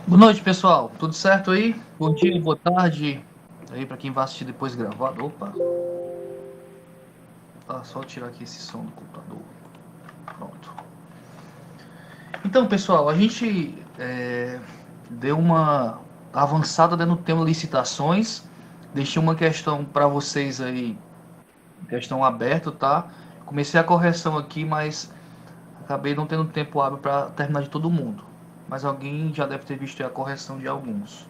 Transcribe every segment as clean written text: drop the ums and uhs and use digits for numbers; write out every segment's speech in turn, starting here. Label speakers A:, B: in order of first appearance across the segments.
A: Boa noite, pessoal. Tudo certo aí? Bom dia, boa tarde. Aí para quem vai assistir depois gravado. Opa. Tá, só tirar aqui esse som do computador. Pronto. Então, pessoal, a gente deu uma avançada no tema licitações. Deixei uma questão para vocês aí, questão aberta, tá? Comecei a correção aqui, mas acabei não tendo tempo hábil para terminar de todo mundo. Mas alguém já deve ter visto a correção de alguns.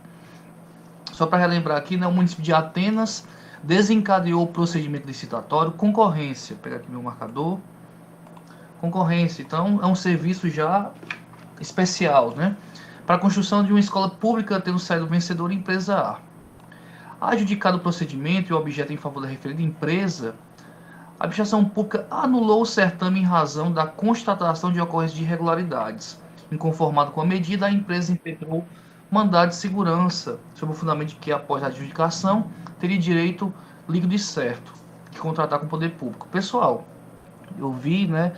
A: Só para relembrar aqui, né, o município de Atenas desencadeou o procedimento licitatório concorrência. Vou pegar aqui meu marcador. Concorrência, então, é um serviço já especial, né? Para a construção de uma escola pública tendo saído vencedor a empresa A. Adjudicado o procedimento e o objeto em favor da referida empresa, a administração pública anulou o certame em razão da constatação de ocorrência de irregularidades. Inconformado com a medida, a empresa impetrou mandado de segurança, sob o fundamento de que, após a adjudicação, teria direito líquido e certo de contratar com o poder público. Pessoal, eu vi, né,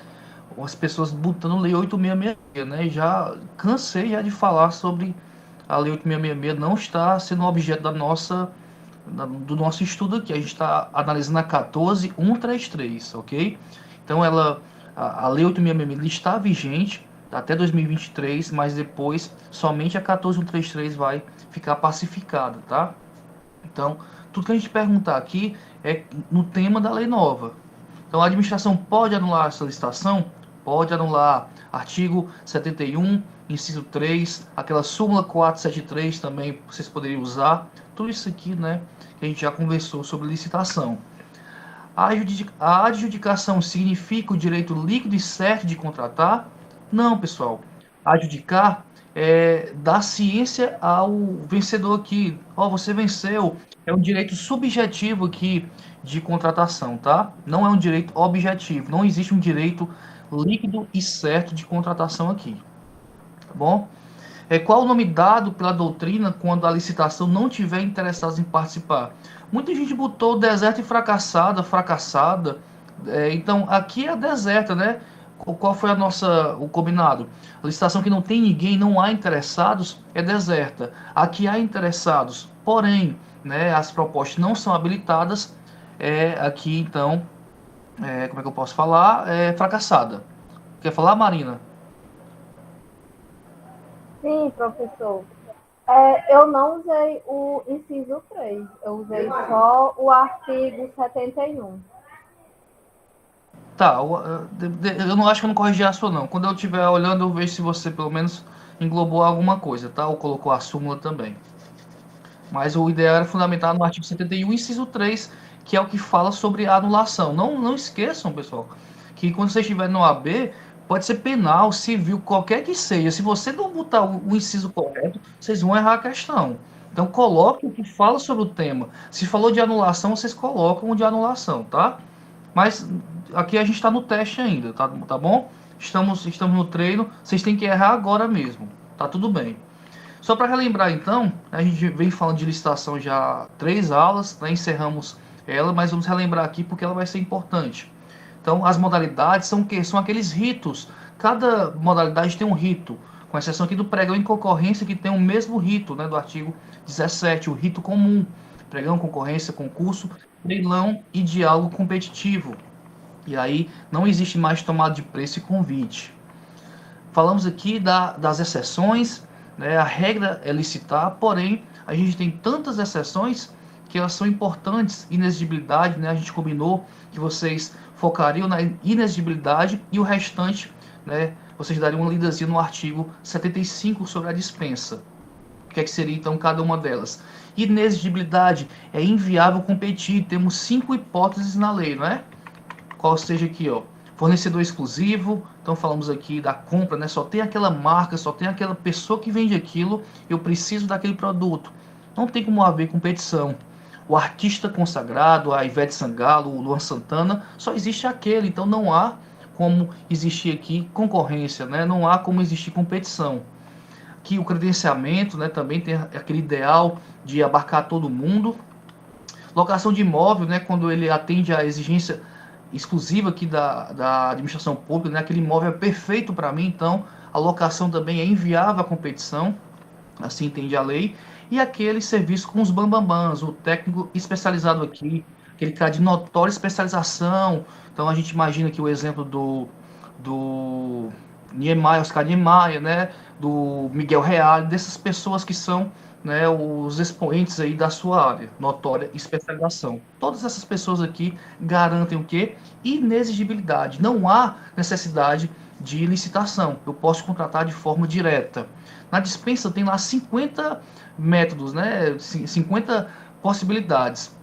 A: as pessoas botando lei 8666, né, e já cansei já de falar sobre a lei 8666, não está sendo objeto do nosso estudo aqui. A gente está analisando a 14133, ok? Então a lei 8666 está vigente até 2023, mas depois somente a 14133 vai ficar pacificada, tá? Então, tudo que a gente perguntar aqui é no tema da lei nova. Então, a administração pode anular essa licitação? Pode anular. Artigo 71, inciso 3, aquela súmula 473 também vocês poderiam usar. Tudo isso aqui, né, que a gente já conversou sobre licitação. A adjudicação significa o direito líquido e certo de contratar? Não, pessoal. Adjudicar é dar ciência ao vencedor aqui. Ó, você venceu. É um direito subjetivo aqui de contratação, tá? Não é um direito objetivo. Não existe um direito líquido e certo de contratação aqui. Tá bom? Qual o nome dado pela doutrina quando a licitação não tiver interessados em participar? Muita gente botou deserta e fracassada, fracassada. Então, aqui é a deserta, né? Qual foi o combinado? A licitação que não tem ninguém, não há interessados, é deserta. Aqui há interessados, porém, né, as propostas não são habilitadas, aqui, então, como é que eu posso falar? Fracassada. Quer falar, Marina?
B: Sim, professor. Eu não usei o inciso 3, eu usei só o artigo 71.
A: Tá, eu não acho que eu não corrigi a sua, não. Quando eu estiver olhando, eu vejo se você pelo menos englobou alguma coisa, tá? Ou colocou a súmula também. Mas o ideal era fundamentar no artigo 71, inciso 3, que é o que fala sobre a anulação. Não esqueçam, pessoal, que quando você estiver no AB, pode ser penal, civil, qualquer que seja. Se você não botar o inciso correto, vocês vão errar a questão. Então coloque o que fala sobre o tema. Se falou de anulação, vocês colocam o de anulação, tá? Mas aqui a gente está no teste ainda, tá bom? Estamos no treino, vocês têm que errar agora mesmo, tá tudo bem. Só para relembrar então, a gente vem falando de licitação já 3 aulas, né? Encerramos ela, mas vamos relembrar aqui porque ela vai ser importante. Então, as modalidades são o quê? São aqueles ritos. Cada modalidade tem um rito, com exceção aqui do pregão em concorrência, que tem o mesmo rito, né, do artigo 17, o rito comum. Pregão, concorrência, concurso, leilão e diálogo competitivo. E aí não existe mais tomada de preço e convite. Falamos aqui das exceções, né? A regra é licitar, porém a gente tem tantas exceções que elas são importantes. Inexigibilidade, né? A gente combinou que vocês focariam na inexigibilidade e o restante, né, vocês dariam uma lidazinha no artigo 75 sobre a dispensa. O que seria então cada uma delas? Inexigibilidade é inviável competir. Temos 5 hipóteses na lei, não é? Qual seja aqui, ó, fornecedor exclusivo. Então falamos aqui da compra, né? Só tem aquela marca, só tem aquela pessoa que vende aquilo. Eu preciso daquele produto. Não tem como haver competição. O artista consagrado, a Ivete Sangalo, o Luan Santana, só existe aquele. Então não há como existir aqui concorrência, né? Não há como existir competição. Aqui o credenciamento, né? Também tem aquele ideal de abarcar todo mundo. Locação de imóvel, né? Quando ele atende à exigência exclusiva aqui da administração pública, né? Aquele imóvel é perfeito para mim, então a locação também é inviável à competição, assim entende a lei, e aquele serviço com os bambambãs, o técnico especializado aqui, aquele cara de notória especialização. Então a gente imagina aqui o exemplo do Niemeyer, Oscar Niemeyer, né, do Miguel Reale, dessas pessoas que são, né, os expoentes aí da sua área, notória especialização. Todas essas pessoas aqui garantem o quê? Inexigibilidade. Não há necessidade de licitação. Eu posso contratar de forma direta. Na dispensa tem lá 50 métodos, né? 50 possibilidades.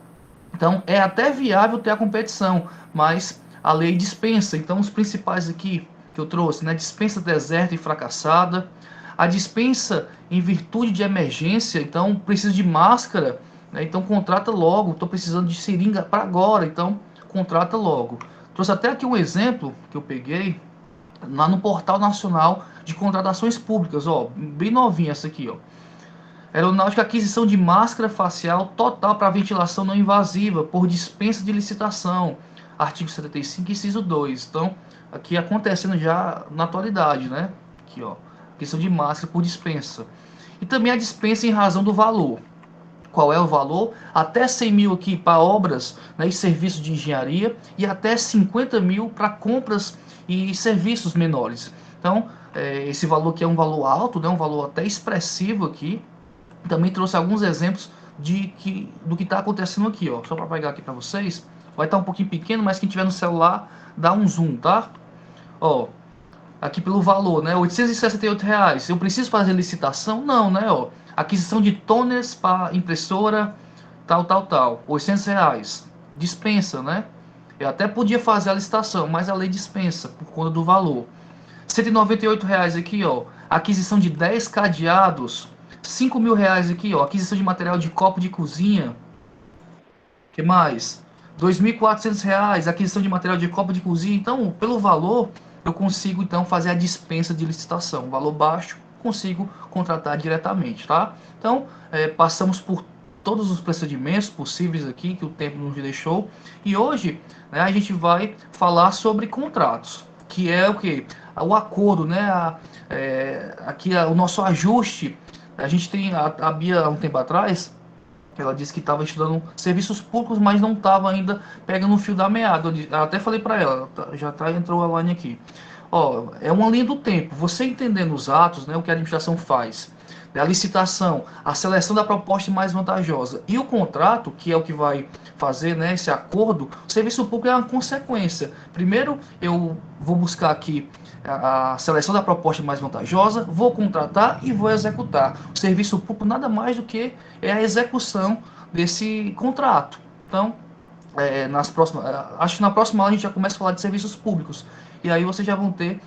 A: Então é até viável ter a competição, mas a lei dispensa. Então os principais aqui que eu trouxe, né? Dispensa deserta e fracassada, a dispensa em virtude de emergência, então precisa de máscara, né? Então contrata logo. Estou precisando de seringa para agora, então contrata logo. Trouxe até aqui um exemplo que eu peguei lá no Portal Nacional de Contratações Públicas, ó, bem novinha essa aqui, ó. Aeronáutica, aquisição de máscara facial total para ventilação não invasiva por dispensa de licitação. Artigo 75, inciso 2. Então, aqui acontecendo já na atualidade, né? Aqui, ó, questão de máscara por dispensa. E também a dispensa em razão do valor. Qual é o valor? Até 100 mil aqui para obras, né, e serviços de engenharia, e até 50 mil para compras e serviços menores. Então, esse valor aqui é um valor alto, né, um valor até expressivo aqui. Também trouxe alguns exemplos do que está acontecendo aqui, ó. Só para pegar aqui para vocês. Vai estar um pouquinho pequeno, mas quem tiver no celular, dá um zoom, tá? Ó, aqui pelo valor, né? R$ 868. Eu preciso fazer licitação? Não, né? Ó, aquisição de toners para impressora, tal. R$ 800. Dispensa, né? Eu até podia fazer a licitação, mas a lei dispensa por conta do valor. R$ 198 aqui, ó. Aquisição de 10 cadeados. R$ 5.000 aqui, ó. Aquisição de material de copo de cozinha. Que mais? R$ 2.400. Aquisição de material de copo de cozinha. Então, pelo valor, eu consigo então fazer a dispensa de licitação. Valor baixo, consigo contratar diretamente, tá? Então, passamos por todos os procedimentos possíveis aqui que o tempo nos deixou. E hoje, né, a gente vai falar sobre contratos, que é o que? O acordo, né? Aqui o nosso ajuste. A gente tem a Bia há um tempo atrás, ela disse que estava estudando serviços públicos, mas não estava ainda pegando o fio da meada. Eu até falei para ela, entrou a line aqui. Ó, é uma linha do tempo. Você entendendo os atos, né, o que a administração faz, né, a licitação, a seleção da proposta mais vantajosa e o contrato, que é o que vai fazer, né, esse acordo, o serviço público é uma consequência. Primeiro, eu vou buscar aqui a seleção da proposta mais vantajosa, vou contratar e vou executar. O serviço público nada mais do que é a execução desse contrato. Então, acho que na próxima aula a gente já começa a falar de serviços públicos. E aí vocês já vão ter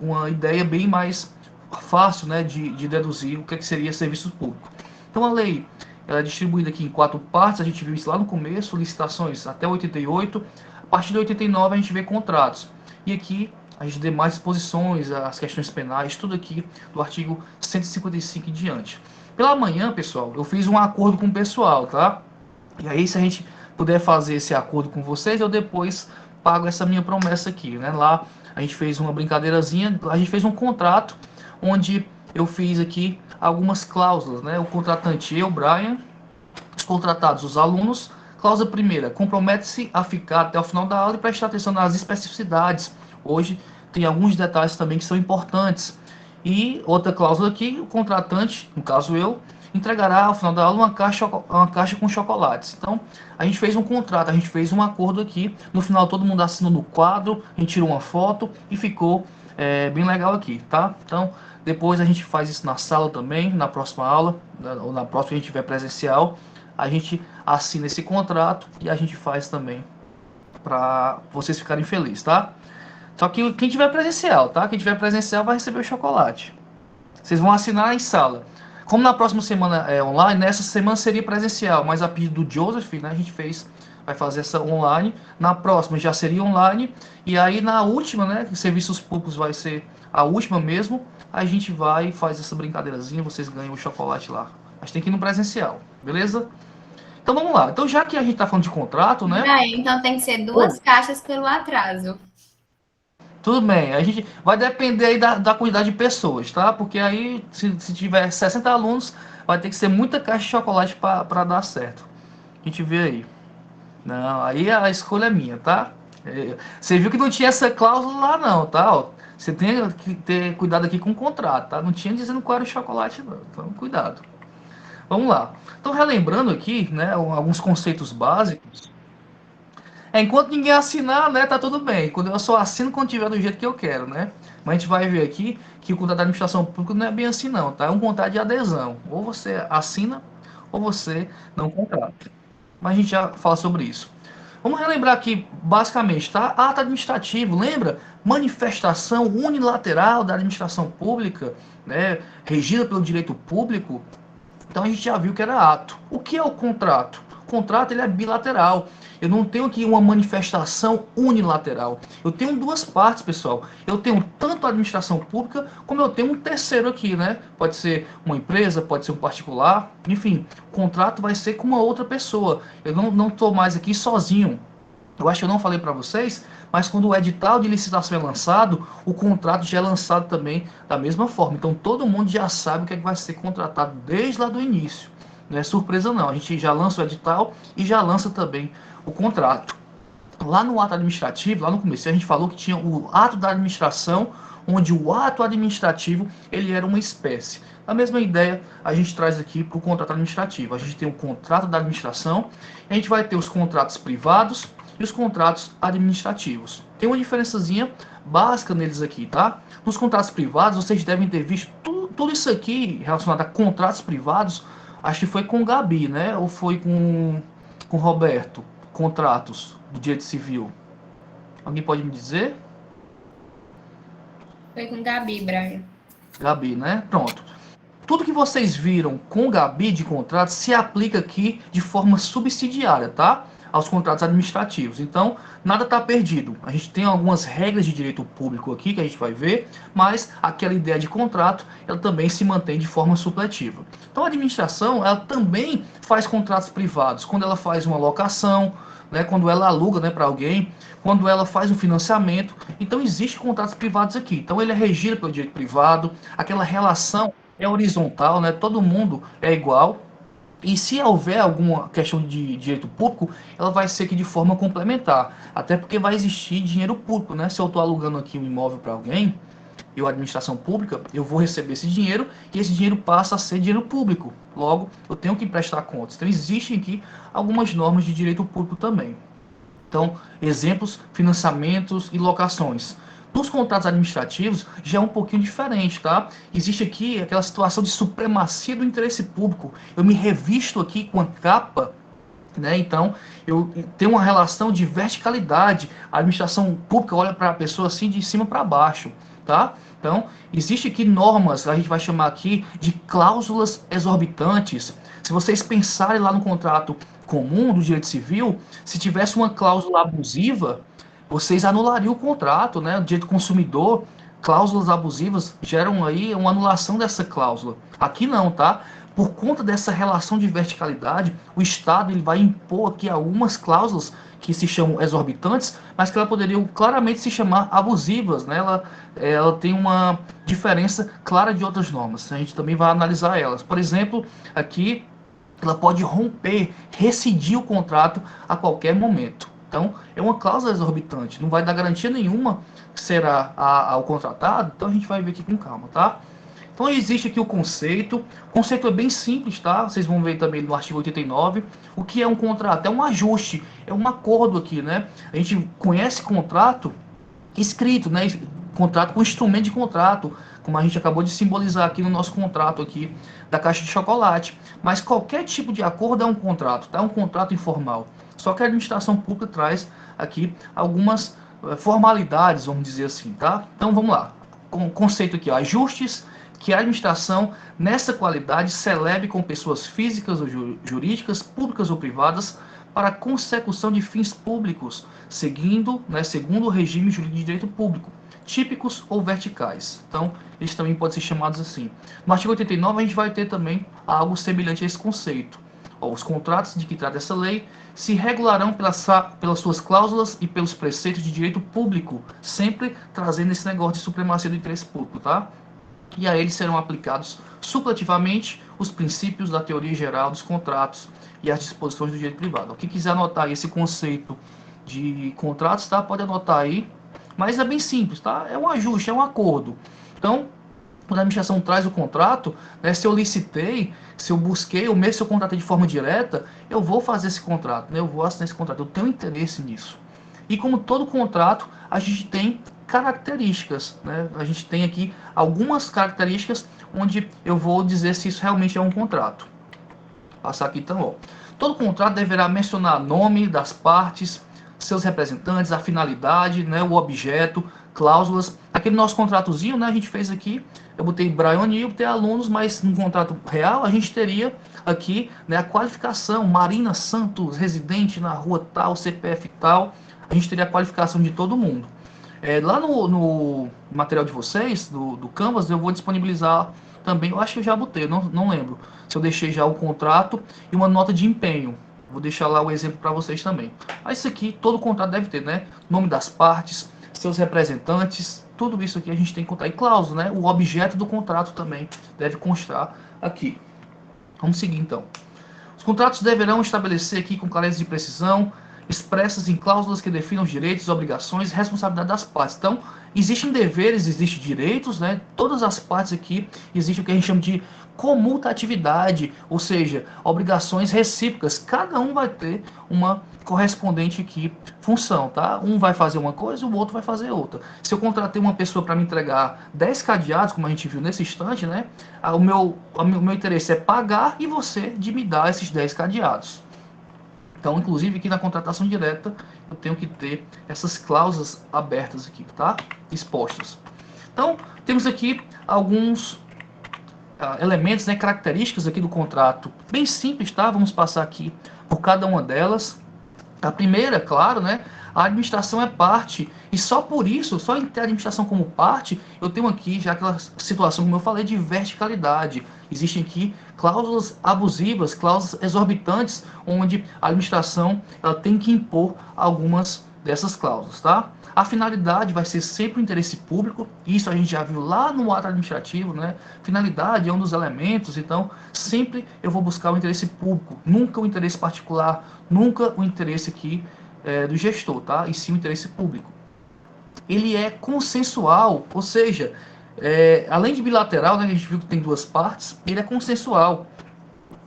A: uma ideia bem mais fácil, né, de deduzir o que seria serviço público. Então a lei ela é distribuída aqui em 4 partes, a gente viu isso lá no começo, licitações até 88, a partir de 89 a gente vê contratos. E aqui as demais disposições, as questões penais, tudo aqui do artigo 155 em diante. Pela manhã, pessoal, eu fiz um acordo com o pessoal, tá? E aí, se a gente puder fazer esse acordo com vocês, eu depois pago essa minha promessa aqui, né? Lá a gente fez uma brincadeirazinha, a gente fez um contrato onde eu fiz aqui algumas cláusulas, né? O contratante, eu, Brian, os contratados, os alunos. Cláusula primeira, compromete-se a ficar até o final da aula e prestar atenção nas especificidades. Hoje tem alguns detalhes também que são importantes. E outra cláusula aqui, o contratante, no caso eu, entregará ao final da aula uma caixa com chocolates. Então, a gente fez um contrato, a gente fez um acordo aqui. No final, todo mundo assinou no quadro, a gente tirou uma foto e ficou bem legal aqui, tá? Então, depois a gente faz isso na sala também, na próxima aula, ou na próxima que a gente tiver presencial. A gente assina esse contrato e a gente faz também para vocês ficarem felizes, tá? Só que quem tiver presencial, tá? Quem tiver presencial vai receber o chocolate. Vocês vão assinar em sala. Como na próxima semana é online, nessa semana seria presencial, mas a pedido do Joseph, né, a gente vai fazer essa online. Na próxima já seria online. E aí na última, né, serviços públicos vai ser a última mesmo. A gente vai e faz essa brincadeirazinha, vocês ganham o chocolate lá. Mas tem que ir no presencial, beleza? Então vamos lá. Então já que a gente tá falando de contrato, né?
C: Então tem que ser 2 caixas pelo atraso.
A: Tudo bem, a gente vai depender aí da quantidade de pessoas, tá? Porque aí, se tiver 60 alunos, vai ter que ser muita caixa de chocolate para dar certo. A gente vê aí. Não, aí a escolha é minha, tá? Você viu que não tinha essa cláusula lá não, tá? Ó, você tem que ter cuidado aqui com o contrato, tá? Não tinha dizendo qual era o chocolate não, então cuidado. Vamos lá. Então, relembrando aqui, né, alguns conceitos básicos. Enquanto ninguém assinar, né, tá tudo bem. Quando eu só assino quando tiver do jeito que eu quero, né? Mas a gente vai ver aqui que o contrato de administração pública não é bem assim não, tá? É um contrato de adesão. Ou você assina ou você não contrata. Mas a gente já fala sobre isso. Vamos relembrar aqui, basicamente, tá? Ato administrativo, lembra? Manifestação unilateral da administração pública, né? Regida pelo direito público. Então a gente já viu que era ato. O que é o contrato? O contrato ele é bilateral. Eu não tenho aqui uma manifestação unilateral. Eu tenho duas partes, pessoal. Eu tenho tanto a administração pública, como eu tenho um terceiro aqui, né? Pode ser uma empresa, pode ser um particular. Enfim, o contrato vai ser com uma outra pessoa. Eu não estou mais aqui sozinho. Eu acho que eu não falei para vocês, mas quando o edital de licitação é lançado, o contrato já é lançado também da mesma forma. Então todo mundo já sabe o que é que vai ser contratado desde lá do início. Não é surpresa não, a gente já lança o edital e já lança também o contrato. Lá no ato administrativo, lá no começo, a gente falou que tinha o ato da administração, onde o ato administrativo ele era uma espécie. A mesma ideia a gente traz aqui para o contrato administrativo. A gente tem o contrato da administração, a gente vai ter os contratos privados e os contratos administrativos. Tem uma diferençazinha básica neles aqui, tá? Nos contratos privados, vocês devem ter visto tudo isso aqui relacionado a contratos privados. Acho que foi com o Gabi, né? Ou foi com o Roberto? Contratos do direito civil. Alguém pode me dizer?
C: Foi com Gabi, Brian.
A: Gabi, né? Pronto. Tudo que vocês viram com o Gabi de contrato se aplica aqui de forma subsidiária, tá? Aos contratos administrativos. Então, nada está perdido. A gente tem algumas regras de direito público aqui que a gente vai ver, mas aquela ideia de contrato, ela também se mantém de forma supletiva. Então, a administração, ela também faz contratos privados. Quando ela faz uma locação, né, quando ela aluga, né, para alguém, quando ela faz um financiamento. Então, existem contratos privados aqui. Então, ele é regido pelo direito privado, aquela relação é horizontal, né? Todo mundo é igual. E se houver alguma questão de direito público, ela vai ser aqui de forma complementar. Até porque vai existir dinheiro público, né? Se eu estou alugando aqui um imóvel para alguém, eu, administração pública, eu vou receber esse dinheiro e esse dinheiro passa a ser dinheiro público. Logo, eu tenho que prestar contas. Então, existem aqui algumas normas de direito público também. Então, exemplos, financiamentos e locações. Nos contratos administrativos já é um pouquinho diferente, tá? Existe aqui aquela situação de supremacia do interesse público. Eu me revisto aqui com a capa, né? Então, eu tenho uma relação de verticalidade. A administração pública olha para a pessoa assim de cima para baixo, tá? Então, existe aqui normas, a gente vai chamar aqui de cláusulas exorbitantes. Se vocês pensarem lá no contrato comum do direito civil, se tivesse uma cláusula abusiva, vocês anulariam o contrato, né? O direito consumidor, cláusulas abusivas geram aí uma anulação dessa cláusula. Aqui não, tá? Por conta dessa relação de verticalidade, o Estado ele vai impor aqui algumas cláusulas que se chamam exorbitantes, mas que elas poderiam claramente se chamar abusivas, né? Ela tem uma diferença clara de outras normas. A gente também vai analisar elas. Por exemplo, aqui ela pode romper, rescindir o contrato a qualquer momento. Então, é uma cláusula exorbitante, não vai dar garantia nenhuma que será ao contratado, então a gente vai ver aqui com calma, tá? Então, existe aqui o conceito é bem simples, tá? Vocês vão ver também no artigo 89, o que é um contrato? É um ajuste, é um acordo aqui, né? A gente conhece contrato escrito, né? Contrato com instrumento de contrato, como a gente acabou de simbolizar aqui no nosso contrato aqui da caixa de chocolate. Mas qualquer tipo de acordo é um contrato, tá? É um contrato informal. Só que a administração pública traz aqui algumas formalidades, vamos dizer assim, tá? Então vamos lá. Conceito aqui, ó, ajustes que a administração, nessa qualidade, celebre com pessoas físicas ou jurídicas, públicas ou privadas, para a consecução de fins públicos, segundo o regime jurídico de direito público, típicos ou verticais. Então, eles também podem ser chamados assim. No artigo 89, a gente vai ter também algo semelhante a esse conceito. Os contratos de que trata essa lei se regularão pelas suas cláusulas e pelos preceitos de direito público, sempre trazendo esse negócio de supremacia do interesse público, tá? E a eles serão aplicados supletivamente os princípios da teoria geral dos contratos e as disposições do direito privado. Quem quiser anotar esse conceito de contratos, tá? Pode anotar aí, mas é bem simples, tá? É um ajuste, é um acordo. Então, quando a administração traz o contrato, né, se eu licitei, se eu busquei, ou mesmo se eu contratei de forma direta, eu vou fazer esse contrato, né, eu vou assinar esse contrato, eu tenho interesse nisso. E como todo contrato, a gente tem características, né? A gente tem aqui algumas características onde eu vou dizer se isso realmente é um contrato. Vou passar aqui então, ó. Todo contrato deverá mencionar nome das partes, seus representantes, a finalidade, né, o objeto, cláusulas. Aquele nosso contratozinho, né, a gente fez aqui, eu botei Brian O'Neill, botei alunos, mas no contrato real a gente teria aqui, né, a qualificação, Marina Santos, residente na rua tal, CPF tal, a gente teria a qualificação de todo mundo. Lá no material de vocês, do Canvas, eu vou disponibilizar também, eu acho que eu já botei, não lembro, se eu deixei já o contrato e uma nota de empenho. Vou deixar lá o exemplo para vocês também. Mas isso aqui, todo contrato deve ter, né? Nome das partes, seus representantes, tudo isso aqui a gente tem que contar. E cláusula, né? O objeto do contrato também deve constar aqui. Vamos seguir então. Os contratos deverão estabelecer aqui com clareza e precisão, expressas em cláusulas que definam os direitos, obrigações e responsabilidade das partes. Então, existem deveres, existem direitos, né? Todas as partes aqui existe o que a gente chama de comutatividade, ou seja, obrigações recíprocas. Cada um vai ter uma correspondente aqui função, tá? Um vai fazer uma coisa, o outro vai fazer outra. Se eu contratei uma pessoa para me entregar 10 cadeados, como a gente viu nesse instante, né? O meu interesse é pagar e você de me dar esses 10 cadeados. Então, inclusive aqui na contratação direta, eu tenho que ter essas cláusulas abertas aqui, tá? Expostas. Então, temos aqui alguns elementos, né, características aqui do contrato, bem simples, tá? Vamos passar aqui por cada uma delas. A primeira, claro, né? A administração é parte, e só por isso, só em ter a administração como parte, eu tenho aqui já aquela situação, como eu falei, de verticalidade. Existem aqui cláusulas abusivas, cláusulas exorbitantes, onde a administração ela tem que impor algumas dessas cláusulas, tá? A finalidade vai ser sempre o interesse público, isso a gente já viu lá no ato administrativo, né? Finalidade é um dos elementos, então sempre eu vou buscar o interesse público, nunca o interesse particular, nunca o interesse aqui do gestor, tá? E sim o interesse público. Ele é consensual, ou seja, além de bilateral, né, a gente viu que tem duas partes, ele é consensual.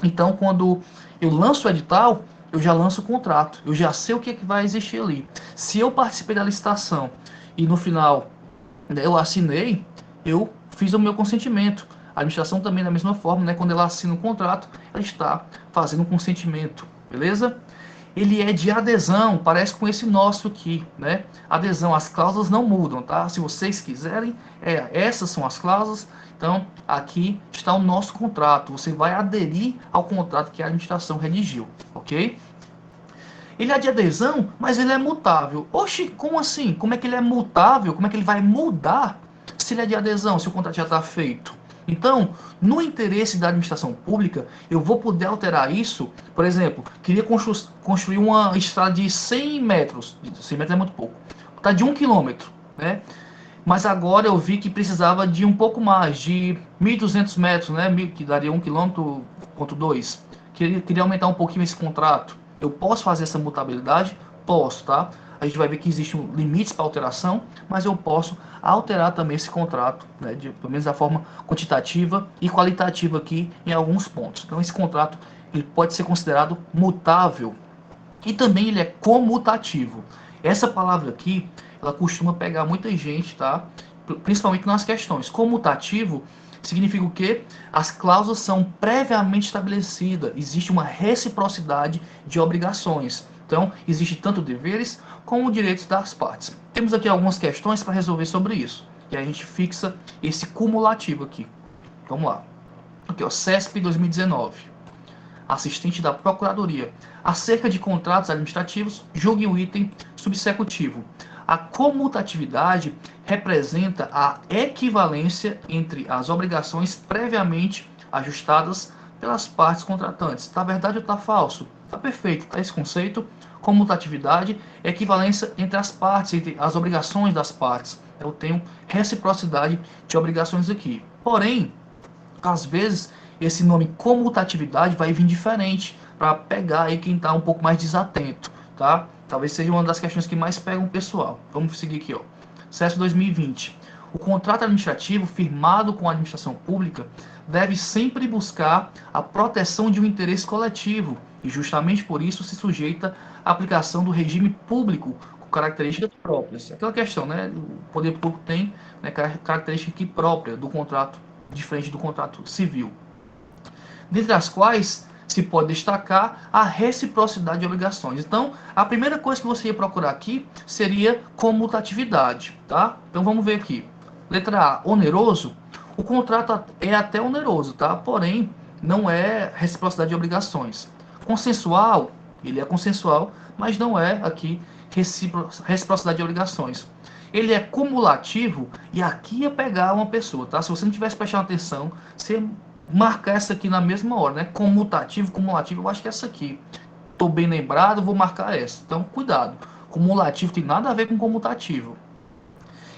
A: Então, quando eu lanço o edital, eu já lanço o contrato, eu já sei o que, é que vai existir ali. Se eu participei da licitação e no final eu assinei, eu fiz o meu consentimento. A administração também da mesma forma, né? Quando ela assina o contrato, ela está fazendo um consentimento, beleza? Ele é de adesão, parece com esse nosso aqui, né? Adesão, as cláusulas não mudam, tá? Se vocês quiserem, essas são as cláusulas. Então, aqui está o nosso contrato. Você vai aderir ao contrato que a administração redigiu, ok? Ele é de adesão, mas ele é mutável. Oxi, como assim? Como é que ele é mutável? Como é que ele vai mudar se ele é de adesão, se o contrato já está feito? Então, no interesse da administração pública, eu vou poder alterar isso. Por exemplo, queria construir uma estrada de 100 metros. 100 metros é muito pouco. Está de 1 quilômetro, né? Mas agora eu vi que precisava de um pouco mais, de 1.200 metros, né? Que daria 1 km,2. Queria aumentar um pouquinho esse contrato. Eu posso fazer essa mutabilidade? Posso, tá? A gente vai ver que existem limites para alteração, mas eu posso alterar também esse contrato, né, pelo menos da forma quantitativa e qualitativa aqui em alguns pontos. Então esse contrato ele pode ser considerado mutável e também ele é comutativo. Essa palavra aqui, ela costuma pegar muita gente, tá? Principalmente nas questões. Comutativo significa o quê? As cláusulas são previamente estabelecidas, existe uma reciprocidade de obrigações. Então, existe tanto deveres como direitos das partes. Temos aqui algumas questões para resolver sobre isso. E a gente fixa esse cumulativo aqui. Vamos lá. Aqui, ó, CESP 2019. Assistente da Procuradoria. Acerca de contratos administrativos, julgue o item subsecutivo. A comutatividade representa a equivalência entre as obrigações previamente ajustadas pelas partes contratantes. Está verdade ou está falso? Está perfeito, tá esse conceito. Comutatividade é equivalência entre as partes, entre as obrigações das partes. Eu tenho reciprocidade de obrigações aqui. Porém, às vezes, esse nome comutatividade vai vir diferente para pegar aí quem está um pouco mais desatento, tá? Talvez seja uma das questões que mais pegam o pessoal. Vamos seguir aqui, ó. CES 2020. O contrato administrativo firmado com a administração pública deve sempre buscar a proteção de um interesse coletivo e justamente por isso se sujeita à aplicação do regime público com características próprias. Aquela questão, né? O poder público tem, né, característica própria do contrato, diferente do contrato civil, dentre as quais se pode destacar a reciprocidade de obrigações. Então, a primeira coisa que você ia procurar aqui seria comutatividade, tá? Então, vamos ver aqui. Letra A, oneroso. O contrato é até oneroso, tá? Porém, não é reciprocidade de obrigações. Consensual, ele é consensual, mas não é aqui reciprocidade de obrigações. Ele é cumulativo e aqui é pegar uma pessoa, tá? Se você não tivesse prestando atenção, você marcar essa aqui na mesma hora, né? Comutativo, cumulativo, eu acho que é essa aqui. Tô bem lembrado, vou marcar essa. Então, cuidado. Cumulativo tem nada a ver com comutativo.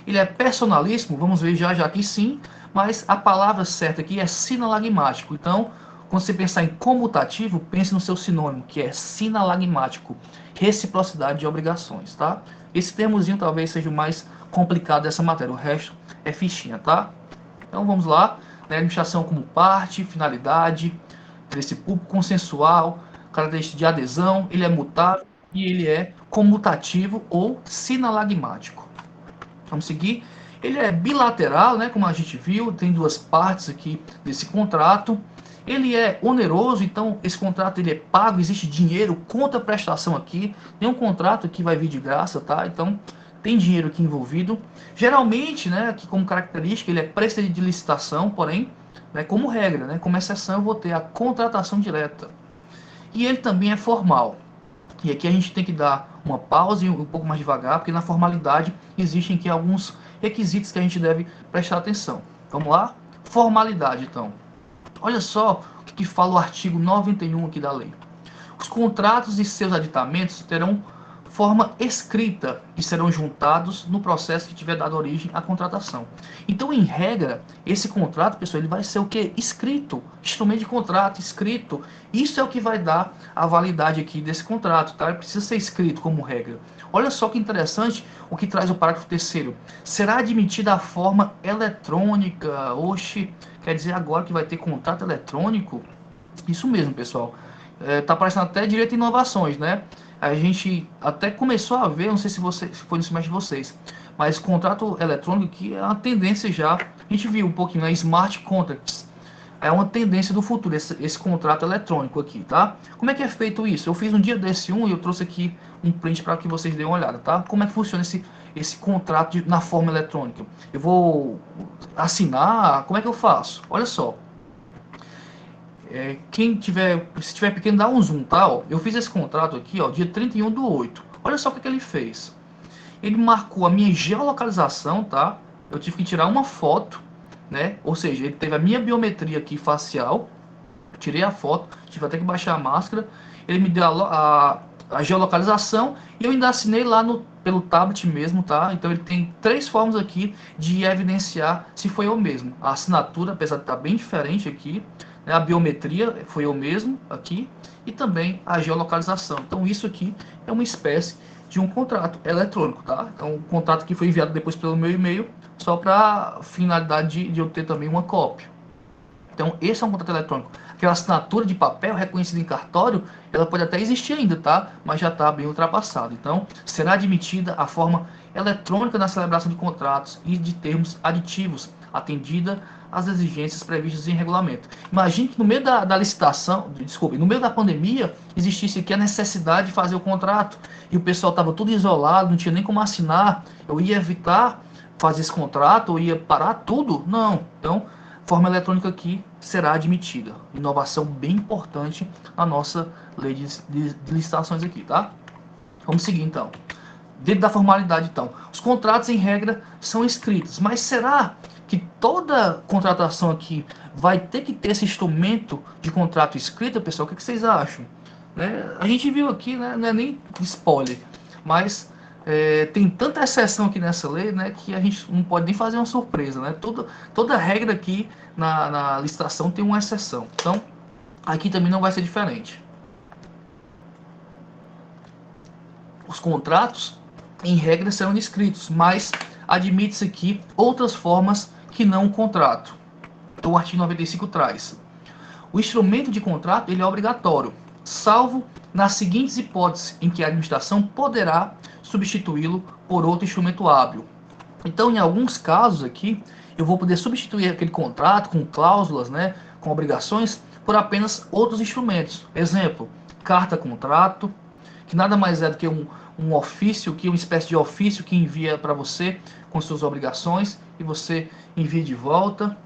A: Ele é personalíssimo, vamos ver já já que sim, mas a palavra certa aqui é sinalagmático. Então, quando você pensar em comutativo, pense no seu sinônimo, que é sinalagmático, reciprocidade de obrigações, tá? Esse termozinho talvez seja o mais complicado dessa matéria, o resto é fichinha, tá? Então vamos lá, né? Administração como parte, finalidade, interesse público, consensual, característica de adesão, ele é mutável e ele é comutativo ou sinalagmático. Vamos seguir. Ele é bilateral, né, como a gente viu, tem duas partes aqui desse contrato. Ele é oneroso, então esse contrato ele é pago, existe dinheiro, conta prestação aqui. Nenhum contrato que vai vir de graça, tá? Então tem dinheiro aqui envolvido. Geralmente, né, aqui como característica, ele é precedido de licitação, porém, né, como regra, né, como exceção eu vou ter a contratação direta. E ele também é formal. E aqui a gente tem que dar uma pausa e um pouco mais devagar, porque na formalidade existem aqui alguns requisitos que a gente deve prestar atenção. Vamos lá? Formalidade, então. Olha só o que fala o artigo 91 aqui da lei. Os contratos e seus aditamentos terão forma escrita e serão juntados no processo que tiver dado origem à contratação. Então, em regra, esse contrato, pessoal, ele vai ser o que? Escrito. Instrumento de contrato, escrito. Isso é o que vai dar a validade aqui desse contrato, tá? Ele precisa ser escrito como regra. Olha só que interessante o que traz o parágrafo 3º. Será admitida a forma eletrônica. Oxe, quer dizer agora que vai ter contrato eletrônico? Isso mesmo, pessoal. Tá aparecendo até direito e inovações, né? A gente até começou a ver, não sei se foi no semestre de vocês, mas contrato eletrônico que é uma tendência já. A gente viu um pouquinho, né? Smart contracts. É uma tendência do futuro, esse contrato eletrônico aqui, tá? Como é que é feito isso? Eu fiz um dia desse e eu trouxe aqui um print para que vocês deem uma olhada, tá? Como é que funciona esse contrato na forma eletrônica? Eu vou assinar, como é que eu faço? Olha só. Se tiver pequeno, dá um zoom, tá? Ó, eu fiz esse contrato aqui, ó, dia 31/8. Olha só o que ele fez. Ele marcou a minha geolocalização, tá? Eu tive que tirar uma foto, né? Ou seja, ele teve a minha biometria aqui facial. Eu tirei a foto, tive até que baixar a máscara. Ele me deu a geolocalização e eu ainda assinei lá pelo tablet mesmo, tá? Então ele tem 3 formas aqui de evidenciar se foi eu mesmo. A assinatura, apesar de estar bem diferente aqui, né? A biometria foi eu mesmo aqui e também a geolocalização. Então isso aqui é uma espécie de um contrato eletrônico, tá? Então o contrato que foi enviado depois pelo meu e-mail, só para finalidade de eu ter também uma cópia. Então esse é um contrato eletrônico. Aquela assinatura de papel reconhecida em cartório, ela pode até existir ainda, tá? Mas já está bem ultrapassada. Então, será admitida a forma eletrônica na celebração de contratos e de termos aditivos, atendida às exigências previstas em regulamento. Imagine que no meio da licitação, desculpe, no meio da pandemia, existisse aqui a necessidade de fazer o contrato e o pessoal estava tudo isolado, não tinha nem como assinar. Eu ia evitar fazer esse contrato, eu ia parar tudo? Não. Então, forma eletrônica aqui será admitida. Inovação bem importante na nossa lei de licitações aqui, tá? Vamos seguir então. dentro da formalidade, então, os contratos, em regra, são escritos. Mas será que toda contratação aqui vai ter que ter esse instrumento de contrato escrito, pessoal? O que vocês acham? Né? A gente viu aqui, né, não é nem spoiler, mas tem tanta exceção aqui nessa lei, né, que a gente não pode nem fazer uma surpresa. Né? Toda regra aqui na licitação tem uma exceção. Então, aqui também não vai ser diferente. Os contratos, em regra, serão escritos, mas admite-se aqui outras formas que não o contrato. Então, o artigo 95 traz: o instrumento de contrato ele é obrigatório, salvo nas seguintes hipóteses em que a administração poderá substituí-lo por outro instrumento hábil. Então, em alguns casos aqui, eu vou poder substituir aquele contrato com cláusulas, né, com obrigações, por apenas outros instrumentos. Exemplo, carta-contrato, que nada mais é do que um ofício, que uma espécie de ofício que envia para você com suas obrigações e você envia de volta.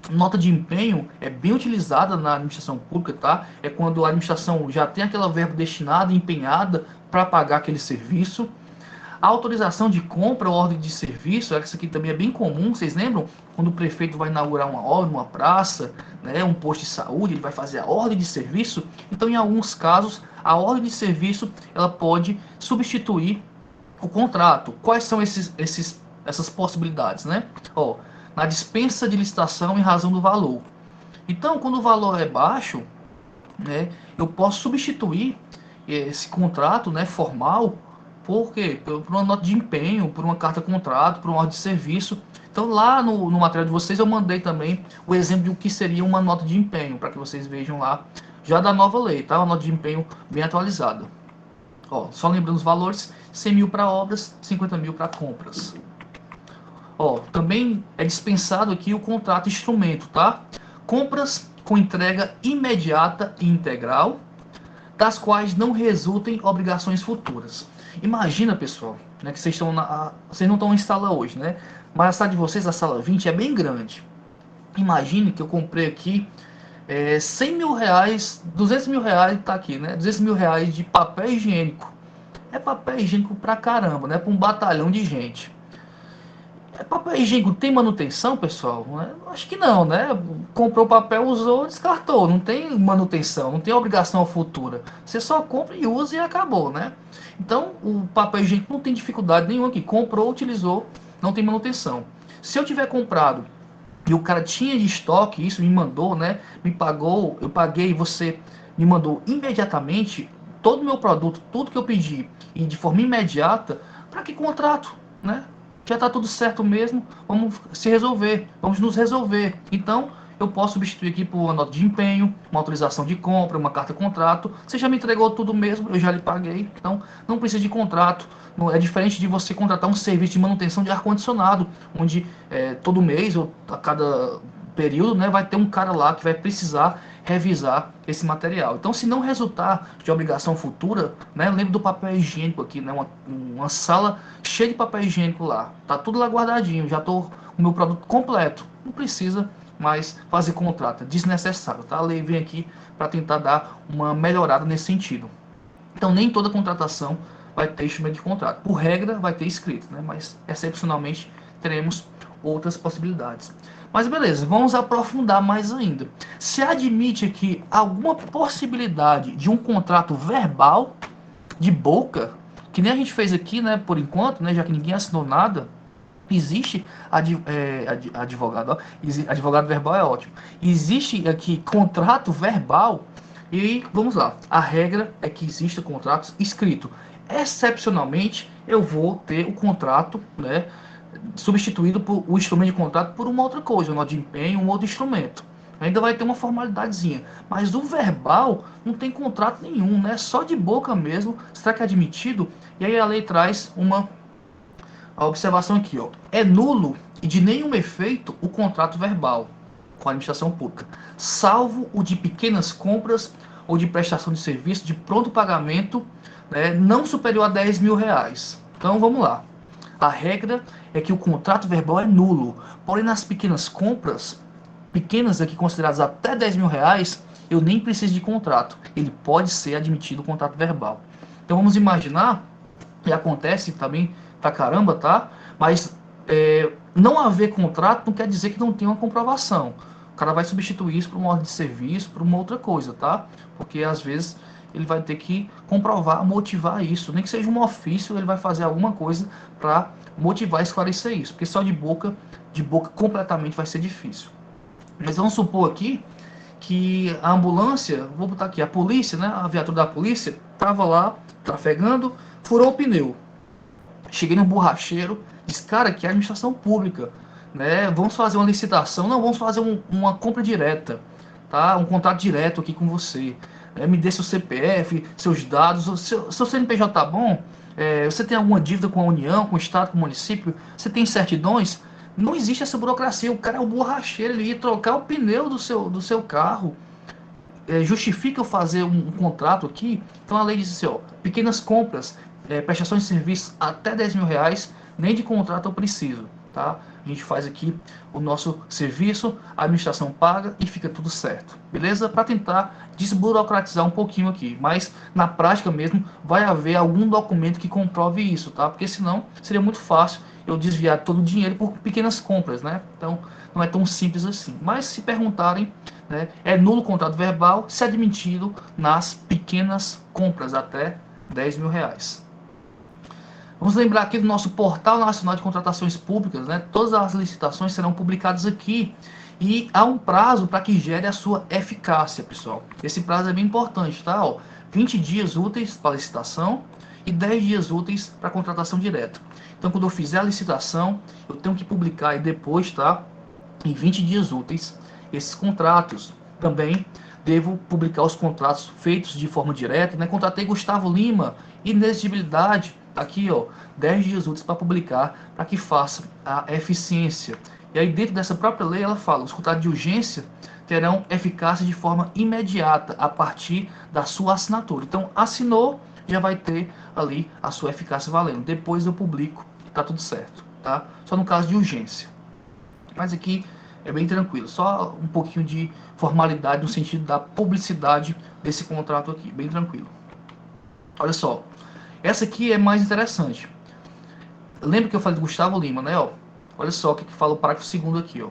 A: Nota de empenho é bem utilizada na administração pública, tá? É quando a administração já tem aquela verba destinada, empenhada para pagar aquele serviço. A autorização de compra ou ordem de serviço, essa aqui também é bem comum, vocês lembram? Quando o prefeito vai inaugurar uma obra, uma praça, né, um posto de saúde, ele vai fazer a ordem de serviço. Então, em alguns casos, a ordem de serviço ela pode substituir o contrato. Quais são essas possibilidades, né? Ó, na dispensa de licitação em razão do valor. Então, quando o valor é baixo, né, eu posso substituir esse contrato, né, formal, por quê? Por uma nota de empenho, por uma carta-contrato, por uma ordem de serviço. Então, lá no material de vocês, eu mandei também o exemplo do que seria uma nota de empenho, para que vocês vejam lá, já da nova lei, tá? Uma nota de empenho bem atualizada. Ó, só lembrando os valores, 100 mil para obras, 50 mil para compras. Ó, também é dispensado aqui o contrato instrumento, tá? Compras com entrega imediata e integral, das quais não resultem obrigações futuras. Imagina, pessoal, né, que vocês não estão em sala hoje, né? Mas a sala de vocês, a sala 20, é bem grande. Imagine que eu comprei aqui 100 mil reais, 200 mil reais, tá aqui, né? 200 mil reais de papel higiênico. É papel higiênico pra caramba, né? Para um batalhão de gente. Papel higiênico tem manutenção, pessoal? Acho que não, né? Comprou papel, usou, descartou. Não tem manutenção, não tem obrigação futura. Você só compra e usa e acabou, né? Então, o papel higiênico não tem dificuldade nenhuma aqui. Comprou, utilizou, não tem manutenção. Se eu tiver comprado e o cara tinha de estoque, isso me mandou, né? Me pagou, eu paguei, você me mandou imediatamente todo o meu produto, tudo que eu pedi, e de forma imediata, para que contrato, né? Já está tudo certo mesmo, vamos se resolver, vamos nos resolver. Então, eu posso substituir aqui por uma nota de empenho, uma autorização de compra, uma carta-contrato. Você já me entregou tudo mesmo, eu já lhe paguei, então não precisa de contrato. É diferente de você contratar um serviço de manutenção de ar-condicionado, onde todo mês ou a cada período, né, vai ter um cara lá que vai precisar revisar esse material. Então, se não resultar de obrigação futura, né, lembra do papel higiênico aqui, né, uma sala cheia de papel higiênico lá, tá tudo lá guardadinho, já tô o meu produto completo, não precisa mais fazer contrato, é desnecessário, tá? A lei vem aqui para tentar dar uma melhorada nesse sentido. Então, nem toda contratação vai ter instrumento de contrato. Por regra, vai ter escrito, né, mas excepcionalmente teremos outras possibilidades. Mas beleza, vamos aprofundar mais ainda. Se admite aqui alguma possibilidade de um contrato verbal, de boca, que nem a gente fez aqui, né, por enquanto, né, já que ninguém assinou nada, existe advogado, ó, advogado verbal é ótimo. Existe aqui contrato verbal e vamos lá. A regra é que exista contrato escrito. Excepcionalmente, eu vou ter o contrato, né, substituído por o instrumento de contrato por uma outra coisa, uma nota de empenho, um outro instrumento. Ainda vai ter uma formalidadezinha. Mas o verbal não tem contrato nenhum, né? Só de boca mesmo. Será que é admitido? E aí a lei traz a observação aqui, ó. É nulo e de nenhum efeito o contrato verbal com a administração pública, salvo o de pequenas compras ou de prestação de serviço de pronto pagamento, né, não superior a 10 mil reais. Então vamos lá. A regra é que o contrato verbal é nulo. Porém, nas pequenas compras, pequenas aqui consideradas até 10 mil reais, eu nem preciso de contrato. Ele pode ser admitido o contrato verbal. Então vamos imaginar e acontece também pra caramba, tá? Mas não haver contrato não quer dizer que não tem uma comprovação. O cara vai substituir isso por uma ordem de serviço, por uma outra coisa, tá? Porque às vezes ele vai ter que comprovar, motivar isso. Nem que seja um ofício, ele vai fazer alguma coisa para motivar, esclarecer isso. Porque só de boca completamente vai ser difícil. Mas vamos supor aqui que a ambulância, vou botar aqui, a polícia, né? A viatura da polícia estava lá trafegando, furou o pneu. Cheguei no borracheiro, disse, cara, aqui é administração pública, né? Vamos fazer uma licitação, não, vamos fazer uma compra direta, tá? Um contato direto aqui com você. Me dê seu CPF, seus dados, seu CNPJ tá bom? Você tem alguma dívida com a União, com o Estado, com o município? Você tem certidões? Não existe essa burocracia. O cara é o borracheiro, ele ia trocar o pneu do seu carro. Justifica eu fazer um contrato aqui? Então a lei diz assim, ó, pequenas compras, prestações de serviço até 10 mil reais, nem de contrato eu preciso, tá? A gente faz aqui o nosso serviço, a administração paga e fica tudo certo, beleza? Para tentar desburocratizar um pouquinho aqui, mas na prática mesmo vai haver algum documento que comprove isso, tá? Porque senão seria muito fácil eu desviar todo o dinheiro por pequenas compras, né? Então não é tão simples assim. Mas se perguntarem, né, é nulo o contrato verbal se admitido nas pequenas compras até 10 mil reais. Vamos lembrar aqui do nosso Portal Nacional de Contratações Públicas, né? Todas as licitações serão publicadas aqui e há um prazo para que gere a sua eficácia, pessoal. Esse prazo é bem importante, tá? 20 dias úteis para a licitação e 10 dias úteis para a contratação direta. Então, quando eu fizer a licitação, eu tenho que publicar aí depois, tá? Em 20 dias úteis, esses contratos. Também devo publicar os contratos feitos de forma direta, né? Contratei Gustavo Lima, inexigibilidade, aqui, ó, 10 dias úteis para publicar, para que faça a eficiência. E aí, dentro dessa própria lei, ela fala, os contratos de urgência terão eficácia de forma imediata, a partir da sua assinatura. Então, assinou, já vai ter ali a sua eficácia valendo. Depois eu publico, tá tudo certo, tá? Só no caso de urgência. Mas aqui é bem tranquilo, só um pouquinho de formalidade no sentido da publicidade desse contrato aqui, bem tranquilo. Olha só, essa aqui é mais interessante. Lembra que eu falei do Gustavo Lima, né? Ó? Olha só o que fala o parágrafo 2º aqui. Ó.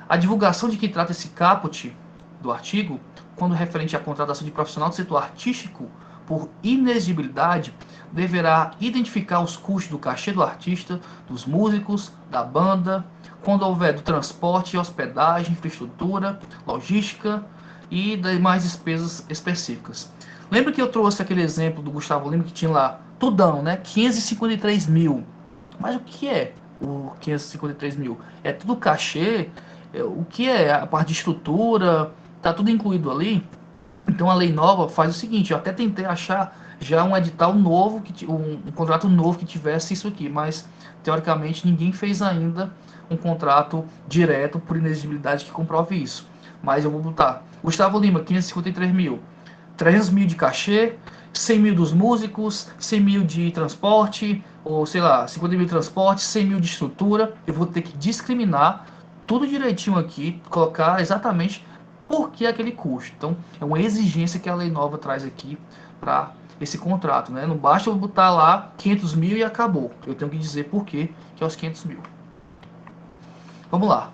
A: A divulgação de que trata esse caput do artigo, quando referente à contratação de profissional do setor artístico por inexigibilidade, deverá identificar os custos do cachê do artista, dos músicos, da banda, quando houver do transporte, hospedagem, infraestrutura, logística e demais despesas específicas. Lembra que eu trouxe aquele exemplo do Gustavo Lima que tinha lá, tudão, né? 553 mil. Mas o que é o 553 mil? É tudo cachê? O que é a parte de estrutura? Tá tudo incluído ali? Então a lei nova faz o seguinte, eu até tentei achar já um edital novo, um contrato novo que tivesse isso aqui, mas teoricamente ninguém fez ainda um contrato direto por inexigibilidade que comprove isso. Mas eu vou botar Gustavo Lima, 553 mil, 300 mil de cachê, 100 mil dos músicos, 100 mil de transporte, ou sei lá, 50 mil de transporte, 100 mil de estrutura. Eu vou ter que discriminar tudo direitinho aqui, colocar exatamente por que aquele custo. Então, é uma exigência que a lei nova traz aqui para esse contrato, né? Não basta eu botar lá 500 mil e acabou. Eu tenho que dizer por que é os 500 mil. Vamos lá.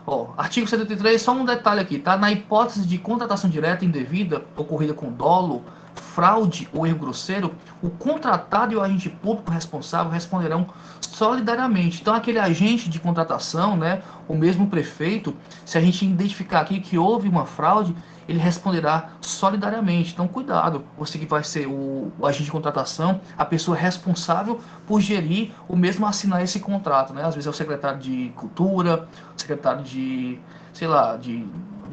A: Ó, artigo 73, só um detalhe aqui, tá? Na hipótese de contratação direta indevida, ocorrida com dolo, fraude ou erro grosseiro, o contratado e o agente público responsável responderão solidariamente. Então, aquele agente de contratação, né, o mesmo prefeito, se a gente identificar aqui que houve uma fraude, ele responderá solidariamente. Então, cuidado, você que vai ser o agente de contratação, a pessoa responsável por gerir ou mesmo assinar esse contrato, né? Às vezes é o secretário de cultura, o secretário de, sei lá,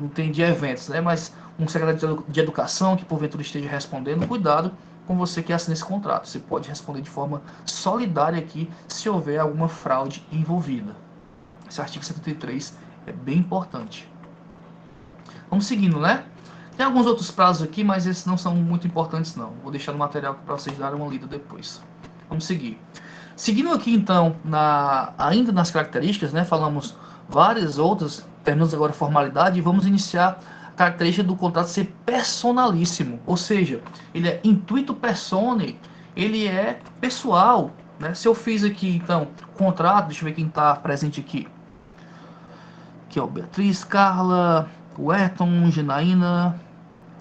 A: não tem de eventos, né? Mas um secretário de educação que porventura esteja respondendo, cuidado com você que assina esse contrato. Você pode responder de forma solidária aqui se houver alguma fraude envolvida. Esse artigo 73 é bem importante. Vamos seguindo, né? Tem alguns outros prazos aqui, mas esses não são muito importantes não. Vou deixar no material para vocês darem uma lida depois. Vamos seguir. Seguindo aqui então, ainda nas características, né? Falamos várias outras, terminamos agora a formalidade e vamos iniciar a característica do contrato ser personalíssimo. Ou seja, ele é intuito personae ele é pessoal, né? Se eu fiz aqui, então, contrato, deixa eu ver quem está presente aqui. Aqui, ó, Beatriz, Carla, Werton, Janaína,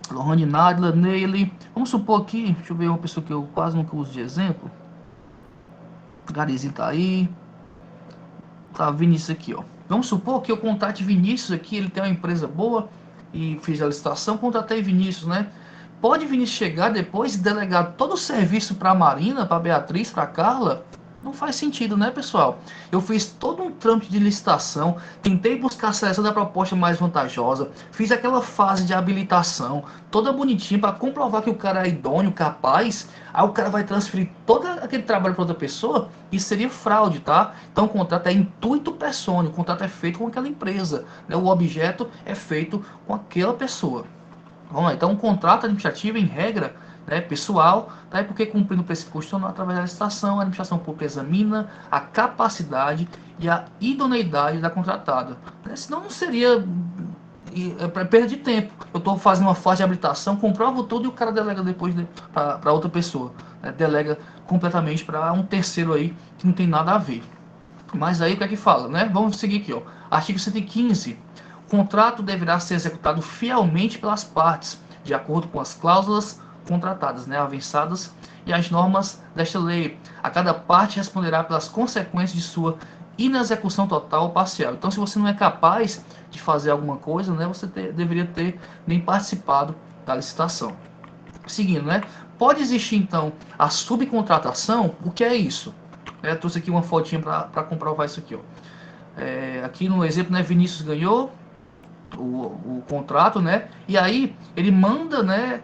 A: Lohane, Nadla, Neile. Vamos supor aqui, deixa eu ver uma pessoa que eu quase nunca uso de exemplo. Garizinho tá aí. Tá, Vinícius aqui, ó. Vamos supor que eu contate Vinícius aqui, ele tem uma empresa boa e fiz a licitação, contratei Vinícius, né? Pode Vinícius chegar depois e delegar todo o serviço para a Marina, para Beatriz, para Carla? Não faz sentido, né, pessoal? Eu fiz todo um trâmite de licitação, tentei buscar a seleção da proposta mais vantajosa, fiz aquela fase de habilitação, toda bonitinha, para comprovar que o cara é idôneo, capaz. Aí o cara vai transferir todo aquele trabalho para outra pessoa, isso seria fraude, tá? Então o contrato é intuito persona, o contrato é feito com aquela empresa, né? O objeto é feito com aquela pessoa. Vamos lá, então um contrato administrativo, em regra, né, pessoal, tá? É porque cumprindo o princípio constitucional através da licitação, a administração pública examina a capacidade e a idoneidade da contratada. Né? Senão não seria perda de tempo. Eu estou fazendo uma fase de habilitação, comprovo tudo e o cara delega depois para outra pessoa. Né? Delega completamente para um terceiro aí que não tem nada a ver. Mas aí o que é que fala, né? Vamos seguir aqui, ó. Artigo 115. O contrato deverá ser executado fielmente pelas partes, de acordo com as cláusulas contratadas, né, avançadas e as normas desta lei. A cada parte responderá pelas consequências de sua inexecução total ou parcial. Então, se você não é capaz de fazer alguma coisa, né, você deveria ter nem participado da licitação. Seguindo, né? Pode existir, então, a subcontratação. O que é isso? Eu trouxe aqui uma fotinha para comprovar isso aqui, ó. Aqui no exemplo, né, Vinícius ganhou o contrato, né? E aí ele manda, né,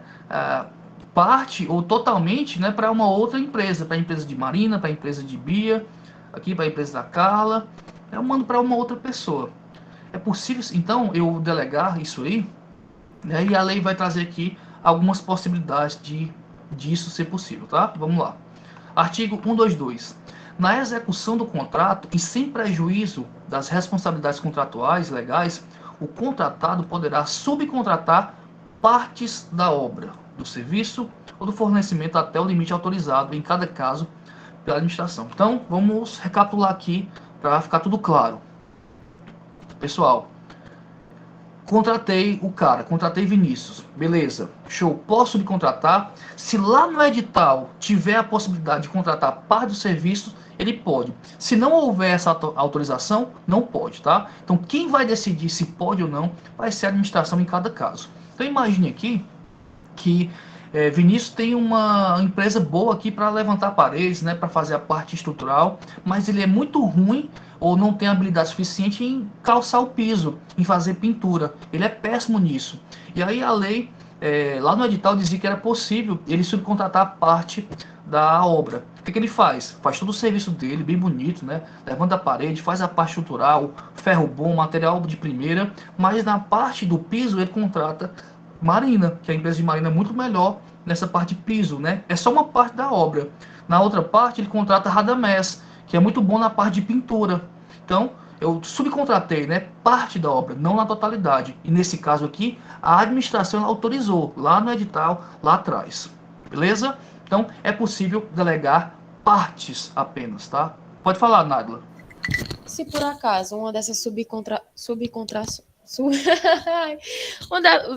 A: parte ou totalmente, né, para uma outra empresa, para a empresa de Marina, para a empresa de Bia, aqui para a empresa da Carla. Eu mando para uma outra pessoa. É possível, então, eu delegar isso aí, né? E a lei vai trazer aqui algumas possibilidades disso ser possível, tá? Vamos lá. Artigo 122. Na execução do contrato e sem prejuízo das responsabilidades contratuais legais, o contratado poderá subcontratar partes da obra, do serviço ou do fornecimento até o limite autorizado em cada caso pela administração. Então, vamos recapitular aqui para ficar tudo claro. Pessoal, contratei o cara, contratei Vinícius, beleza, show, posso subcontratar? Se lá no edital tiver a possibilidade de contratar parte do serviço, ele pode. Se não houver essa autorização, não pode, tá? Então quem vai decidir se pode ou não vai ser a administração em cada caso. Então imagine aqui que Vinícius tem uma empresa boa aqui para levantar paredes, né, para fazer a parte estrutural, mas ele é muito ruim ou não tem habilidade suficiente em calçar o piso, em fazer pintura. Ele é péssimo nisso. E aí a lei, lá no edital, dizia que era possível ele subcontratar parte da obra. O que ele faz? Faz todo o serviço dele, bem bonito, né? Levanta a parede, faz a parte estrutural, ferro bom, material de primeira, mas na parte do piso ele contrata Marina, que a empresa de Marina é muito melhor nessa parte de piso, né? É só uma parte da obra. Na outra parte ele contrata Radamés, que é muito bom na parte de pintura. Então, eu subcontratei, né, parte da obra, não na totalidade. E nesse caso aqui, a administração autorizou lá no edital, lá atrás. Beleza? Então, é possível delegar partes apenas, tá? Pode falar, Nadla.
C: Se por acaso uma dessas subcontrações,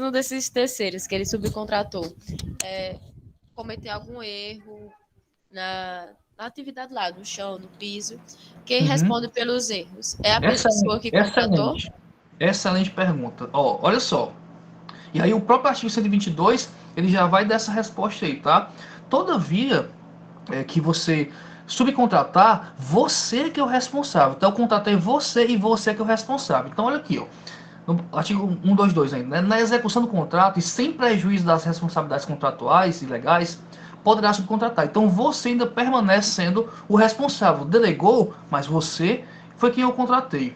C: um desses terceiros que ele subcontratou cometer algum erro na atividade lá, no chão, no piso, quem responde pelos erros é a pessoa que contratou?
A: Excelente pergunta. Ó, olha só. E aí o próprio artigo 122, ele já vai dessa resposta aí, tá? Todavia, que você subcontratar, você que é o responsável. Então eu contratei você e você que é o responsável. Então olha aqui, ó. No artigo 122 ainda, né? Na execução do contrato e sem prejuízo das responsabilidades contratuais e legais, poderá subcontratar. Então você ainda permanece sendo o responsável. Delegou, mas você foi quem eu contratei.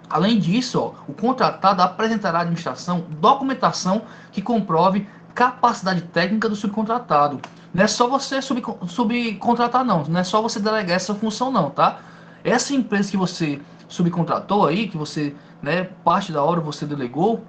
A: Além disso, ó, o contratado apresentará à administração documentação que comprove capacidade técnica do subcontratado. Não é só você subcontratar, não. Não é só você delegar essa função, não, tá? Essa empresa que você subcontratou aí, que você, né, parte da obra você delegou,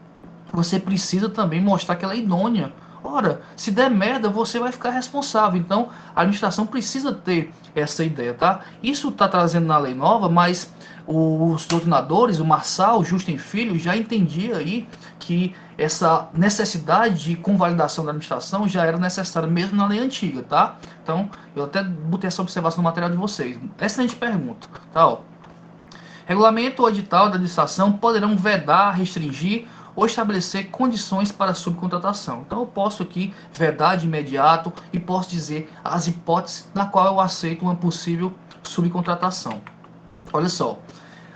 A: você precisa também mostrar que ela é idônea Ora, se der merda, você vai ficar responsável. Então, a administração precisa ter essa ideia, tá? Isso está trazendo na lei nova, mas os doutrinadores, o Marçal, o Justin Filho, já entendia aí que essa necessidade de convalidação da administração já era necessária mesmo na lei antiga, tá? Então, eu até botei essa observação no material de vocês. Excelente pergunta, tá? Ó. Regulamento ou edital da licitação poderão vedar, restringir ou estabelecer condições para subcontratação. Então eu posso aqui vedar de imediato e posso dizer as hipóteses na qual eu aceito uma possível subcontratação. Olha só,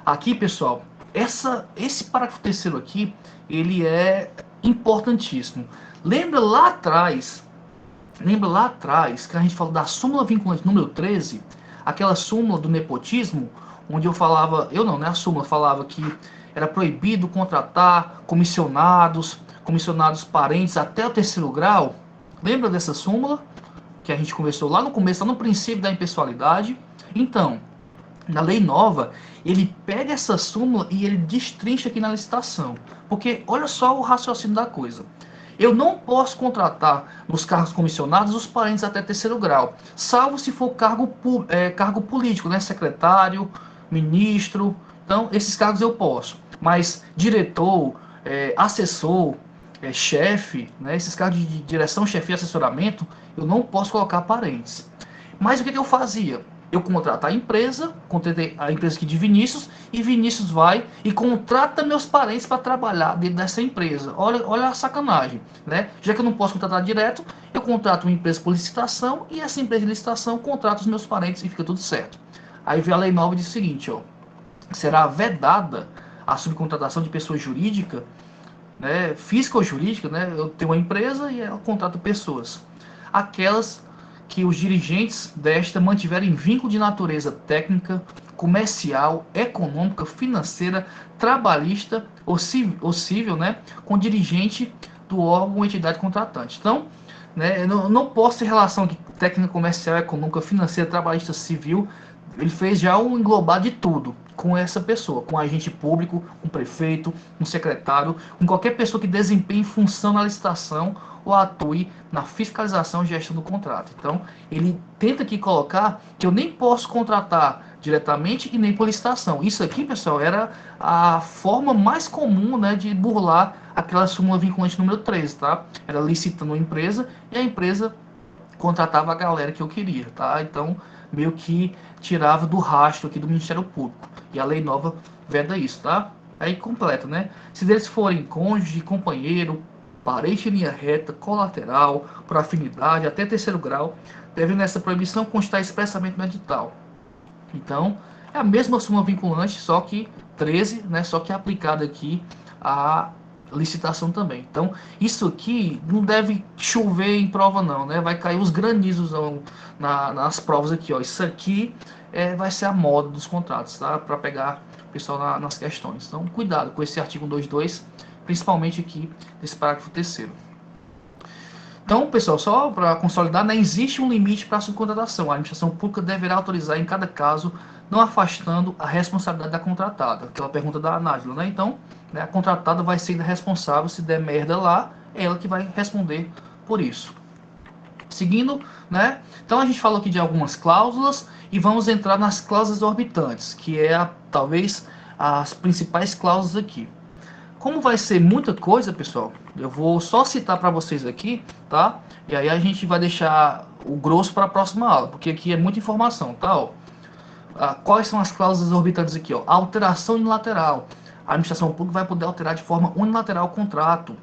A: aqui pessoal, esse parágrafo terceiro aqui, ele é importantíssimo. Lembra lá atrás que a gente falou da súmula vinculante número 13, aquela súmula do nepotismo, onde eu falava, eu não, né? A súmula falava que era proibido contratar comissionados parentes até o terceiro grau. Lembra dessa súmula que a gente conversou lá no começo, lá no princípio da impessoalidade? Então, na lei nova, ele pega essa súmula e ele destrincha aqui na licitação. Porque olha só o raciocínio da coisa. Eu não posso contratar nos cargos comissionados os parentes até terceiro grau, salvo se for cargo político, né? Secretário, ministro. Então, esses cargos eu posso. Mas diretor, assessor, chefe, né? Esses cargos de direção, chefia e assessoramento, eu não posso colocar parentes. Mas o que eu fazia? Eu contrato a empresa, contratei a empresa aqui de Vinícius, e Vinícius vai e contrata meus parentes para trabalhar dentro dessa empresa. Olha a sacanagem, né? Já que eu não posso contratar direto, eu contrato uma empresa por licitação e essa empresa de licitação contrata os meus parentes e fica tudo certo. Aí vem a lei nova e diz o seguinte, ó, será vedada a subcontratação de pessoa jurídica, né, física ou jurídica, né? Eu tenho uma empresa e ela contrata pessoas. Aquelas que os dirigentes desta mantiverem vínculo de natureza técnica, comercial, econômica, financeira, trabalhista ou civil, né, com dirigente do órgão ou entidade contratante. Então, né, eu não posso ter relação aqui técnica, comercial, econômica, financeira, trabalhista, civil. Ele fez já um englobar de tudo com essa pessoa, com agente público, com prefeito, com secretário, com qualquer pessoa que desempenhe função na licitação ou atue na fiscalização e gestão do contrato. Então, ele tenta aqui colocar que eu nem posso contratar diretamente e nem por licitação. Isso aqui, pessoal, era a forma mais comum, né, de burlar aquela súmula vinculante número 13, tá? Era licitando uma empresa e a empresa contratava a galera que eu queria, tá? Então, meio que tirava do rastro aqui do Ministério Público. E a lei nova veda isso, tá? Aí completa, né? Se eles forem cônjuge, companheiro, parente em linha reta, colateral, por afinidade, até terceiro grau, deve nessa proibição constar expressamente no edital. Então, é a mesma súmula vinculante, só que 13, né? Só que aplicada aqui a licitação também. Então, isso aqui não deve chover em prova não, né? Vai cair os granizos nas provas aqui, ó. Isso aqui vai ser a moda dos contratos, tá? Para pegar o pessoal nas questões. Então, cuidado com esse artigo 122, principalmente aqui nesse parágrafo terceiro. Então, pessoal, só para consolidar, né, existe um limite para a subcontratação. A administração pública deverá autorizar em cada caso, não afastando a responsabilidade da contratada. Aquela pergunta da Nájila, né? Então, né, a contratada vai ser responsável se der merda lá, é ela que vai responder por isso. Seguindo, né? Então a gente falou aqui de algumas cláusulas e vamos entrar nas cláusulas orbitantes, que é talvez as principais cláusulas aqui. Como vai ser muita coisa, pessoal, eu vou só citar para vocês aqui, tá? E aí a gente vai deixar o grosso para a próxima aula, porque aqui é muita informação, tá? Ó, quais são as cláusulas orbitantes aqui? Ó? A alteração unilateral. A administração pública vai poder alterar de forma unilateral o contrato.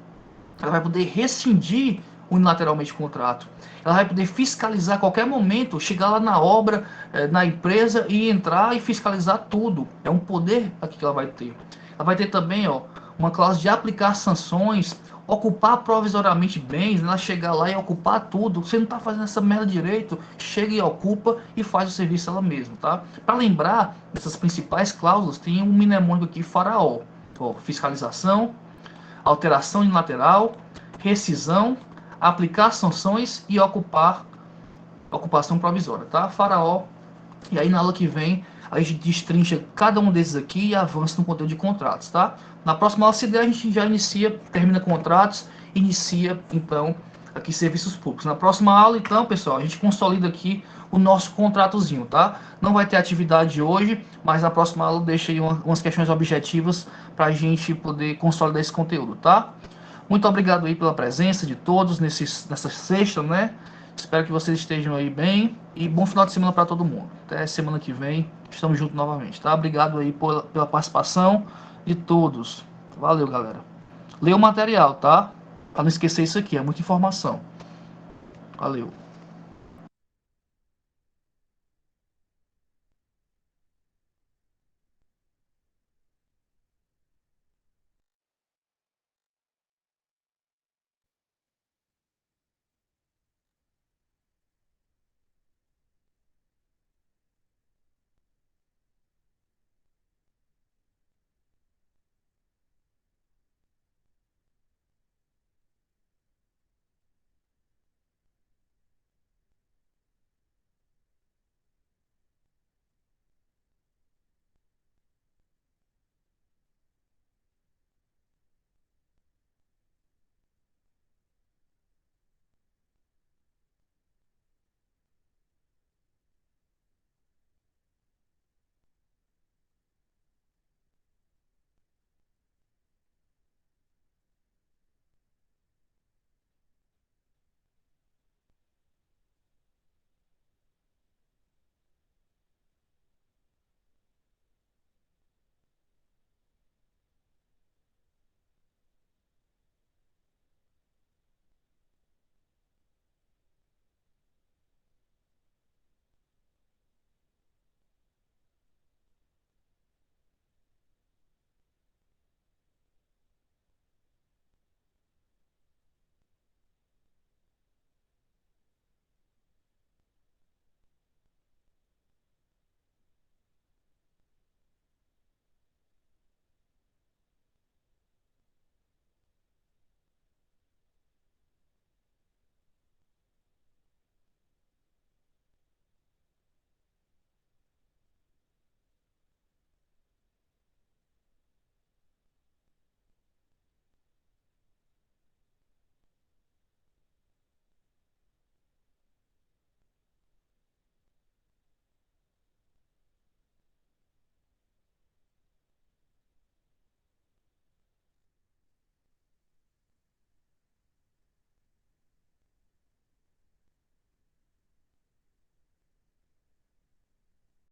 A: Ela vai poder rescindir unilateralmente o contrato. Ela vai poder fiscalizar a qualquer momento, chegar lá na obra, na empresa e entrar e fiscalizar tudo. É um poder aqui que ela vai ter. Ela vai ter também, ó, uma cláusula de aplicar sanções, ocupar provisoriamente bens, ela chegar lá e ocupar tudo. Você não está fazendo essa merda direito, chega e ocupa e faz o serviço ela mesma, tá? Para lembrar dessas principais cláusulas, tem um mnemônico aqui, faraó. Ó, fiscalização, alteração unilateral, rescisão, aplicar sanções e ocupação provisória, tá? Faraó. E aí na aula que vem a gente destrincha cada um desses aqui e avança no conteúdo de contratos, tá? Na próxima aula, se der, a gente já termina contratos, inicia então aqui serviços públicos. Na próxima aula, então, pessoal, a gente consolida aqui o nosso contratozinho, tá? Não vai ter atividade hoje, mas na próxima aula eu deixo aí umas questões objetivas para a gente poder consolidar esse conteúdo, tá? Muito obrigado aí pela presença de todos nessa sexta, né? Espero que vocês estejam aí bem e bom final de semana para todo mundo. Até semana que vem, estamos juntos novamente, tá? Obrigado aí pela participação de todos. Valeu, galera. Leia o material, tá? Para não esquecer isso aqui, é muita informação. Valeu.